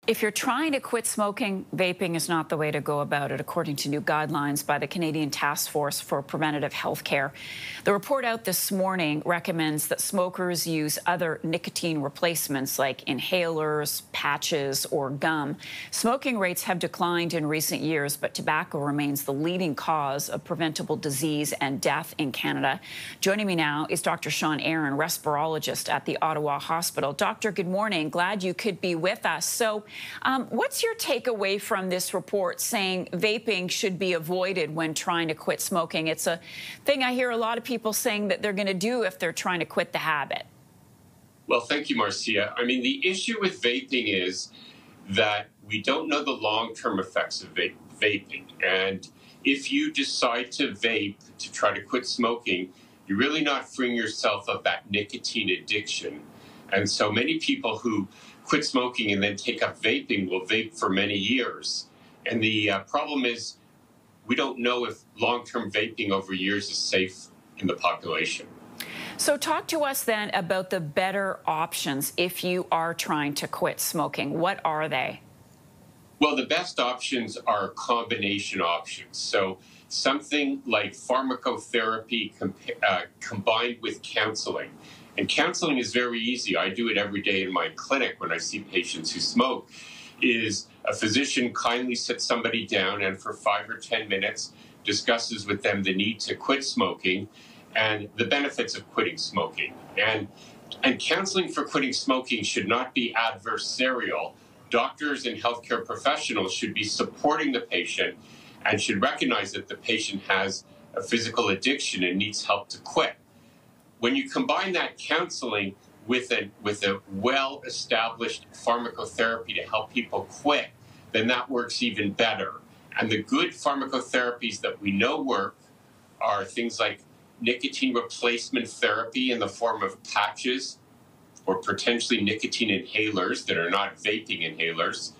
If you're trying to quit smoking, vaping is not the way to go about it, according to new guidelines by the Canadian Task Force for Preventative Health Care. The report out this morning recommends that smokers use other nicotine replacements like inhalers, patches, or gum. Smoking rates have declined in recent years, but tobacco remains the leading cause of preventable disease and death in Canada. Joining me now is Dr. Shawn Aaron, respirologist at the Ottawa Hospital. Doctor, good morning. Glad you could be with us. So, what's your takeaway from this report saying vaping should be avoided when trying to quit smoking? It's a thing I hear a lot of people saying that they're going to do if they're trying to quit the habit. Well, thank you, Marcia. I mean, the issue with vaping is that we don't know the long-term effects of vaping. And if you decide to vape to try to quit smoking, you're really not freeing yourself of that nicotine addiction. And so many people who quit smoking and then take up vaping will vape for many years. And the problem is we don't know if long-term vaping over years is safe in the population. So talk to us then about the better options if you are trying to quit smoking. What are they? Well, the best options are combination options. So something like pharmacotherapy combined with counseling. And counseling is very easy. I do it every day in my clinic when I see patients who smoke, is a physician kindly sits somebody down and for 5 or 10 minutes discusses with them the need to quit smoking and the benefits of quitting smoking. And counseling for quitting smoking should not be adversarial. Doctors and healthcare professionals should be supporting the patient and should recognize that the patient has a physical addiction and needs help to quit. When you combine that counseling with a well-established pharmacotherapy to help people quit, then that works even better. And the good pharmacotherapies that we know work are things like nicotine replacement therapy in the form of patches or potentially nicotine inhalers that are not vaping inhalers,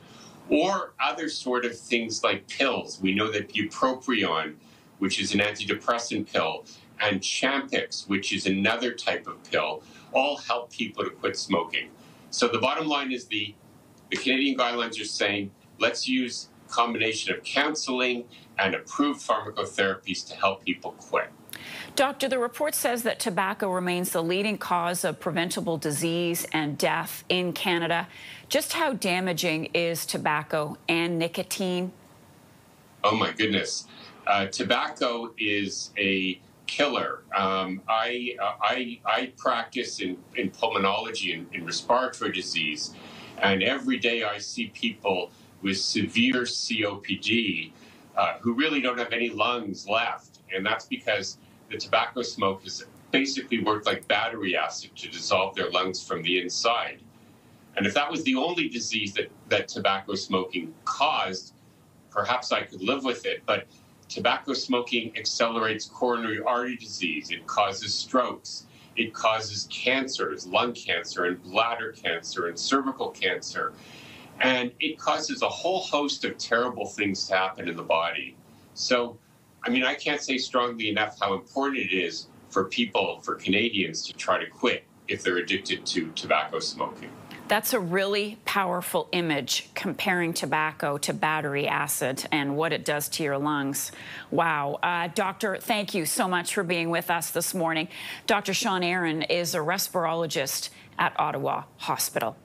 or other sort of things like pills. We know that bupropion, which is an antidepressant pill, and Champix, which is another type of pill, all help people to quit smoking. So the bottom line is the Canadian guidelines are saying, let's use a combination of counseling and approved pharmacotherapies to help people quit. Doctor, the report says that tobacco remains the leading cause of preventable disease and death in Canada. Just how damaging is tobacco and nicotine? Oh my goodness. Tobacco is a killer. I practice in pulmonology and respiratory disease, and every day I see people with severe COPD who really don't have any lungs left, and that's because the tobacco smoke has basically worked like battery acid to dissolve their lungs from the inside. And if that was the only disease that tobacco smoking caused, perhaps I could live with it, but tobacco smoking accelerates coronary artery disease. It causes strokes. It causes cancers, lung cancer and bladder cancer and cervical cancer. And it causes a whole host of terrible things to happen in the body. So, I mean, I can't say strongly enough how important it is for people, for Canadians, to try to quit if they're addicted to tobacco smoking. That's a really powerful image, comparing tobacco to battery acid and what it does to your lungs. Wow. Doctor, thank you so much for being with us this morning. Dr. Shawn Aaron is a respirologist at Ottawa Hospital.